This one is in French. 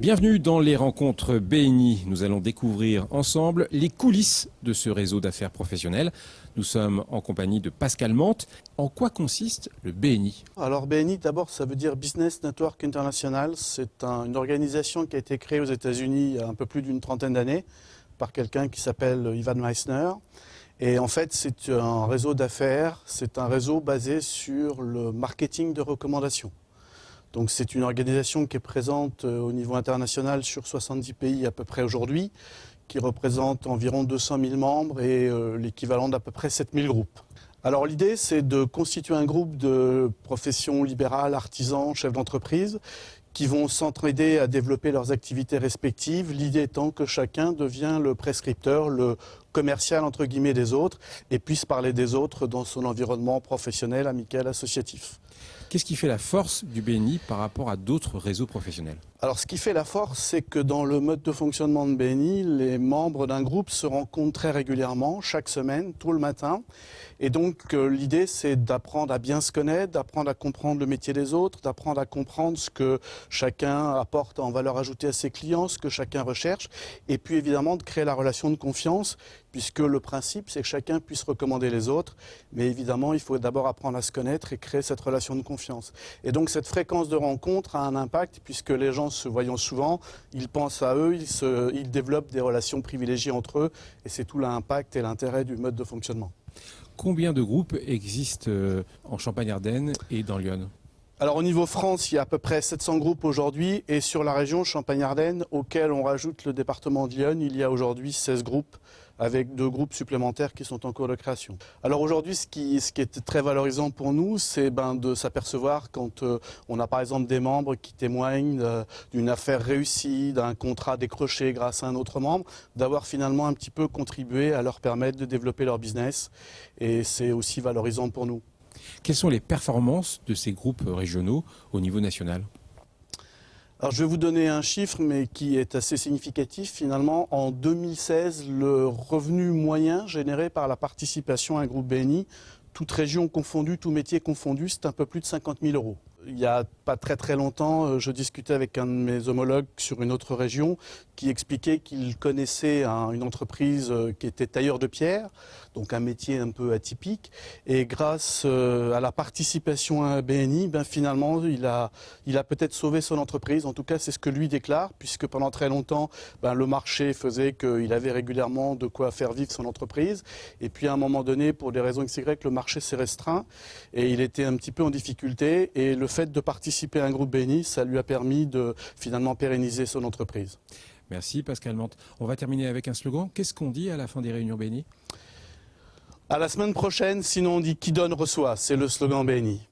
Bienvenue dans les rencontres BNI. Nous allons découvrir ensemble les coulisses de ce réseau d'affaires professionnelles. Nous sommes en compagnie de Pascal Mante. En quoi consiste le BNI? Alors BNI, d'abord, ça veut dire Business Network International. C'est une organisation qui a été créée aux États-Unis il y a un peu plus d'une trentaine d'années par quelqu'un qui s'appelle Ivan Meissner. Et en fait, c'est un réseau d'affaires, c'est un réseau basé sur le marketing de recommandation. Donc c'est une organisation qui est présente au niveau international sur 70 pays à peu près aujourd'hui, qui représente environ 200 000 membres et l'équivalent d'à peu près 7 000 groupes. Alors l'idée, c'est de constituer un groupe de professions libérales, artisans, chefs d'entreprise, qui vont s'entraider à développer leurs activités respectives, l'idée étant que chacun devient le prescripteur, le commercial entre guillemets des autres, et puisse parler des autres dans son environnement professionnel, amical, associatif. Qu'est-ce qui fait la force du BNI par rapport à d'autres réseaux professionnels? Alors ce qui fait la force, c'est que dans le mode de fonctionnement de BNI, les membres d'un groupe se rencontrent très régulièrement, chaque semaine, tôt le matin. Et donc l'idée, c'est d'apprendre à bien se connaître, d'apprendre à comprendre le métier des autres, d'apprendre à comprendre ce que chacun apporte en valeur ajoutée à ses clients, ce que chacun recherche, et puis évidemment de créer la relation de confiance, puisque le principe, c'est que chacun puisse recommander les autres. Mais évidemment, il faut d'abord apprendre à se connaître et créer cette relation de confiance. Et donc cette fréquence de rencontre a un impact, puisque les gens se voyant souvent, ils pensent à eux, ils développent des relations privilégiées entre eux, et c'est tout l'impact et l'intérêt du mode de fonctionnement. Combien de groupes existent en Champagne-Ardenne et dans l'Yonne? Alors au niveau France, il y a à peu près 700 groupes aujourd'hui, et sur la région Champagne-Ardenne, auquel on rajoute le département de l'Yonne, il y a aujourd'hui 16 groupes, avec 2 groupes supplémentaires qui sont en cours de création. Alors aujourd'hui, ce qui est très valorisant pour nous, c'est de s'apercevoir quand on a par exemple des membres qui témoignent d'une affaire réussie, d'un contrat décroché grâce à un autre membre, d'avoir finalement un petit peu contribué à leur permettre de développer leur business, et c'est aussi valorisant pour nous. Quelles sont les performances de ces groupes régionaux au niveau national? Alors je vais vous donner un chiffre, mais qui est assez significatif. Finalement, en 2016, le revenu moyen généré par la participation à un groupe BNI, toute région confondue, tout métier confondu, c'est un peu plus de 50 000 €. Il n'y a pas très longtemps, je discutais avec un de mes homologues sur une autre région qui expliquait qu'il connaissait une entreprise qui était tailleur de pierre, donc un métier un peu atypique. Et grâce à la participation à un BNI, finalement, il a peut-être sauvé son entreprise. En tout cas, c'est ce que lui déclare, puisque pendant très longtemps, le marché faisait qu'il avait régulièrement de quoi faire vivre son entreprise. Et puis à un moment donné, pour des raisons XY, le marché s'est restreint et il était un petit peu en difficulté. Et le fait de participer à un groupe BNI, ça lui a permis de finalement pérenniser son entreprise. Merci Pascal Mante. On va terminer avec un slogan. Qu'est-ce qu'on dit à la fin des réunions BNI? À la semaine prochaine, sinon on dit qui donne reçoit. C'est le slogan BNI.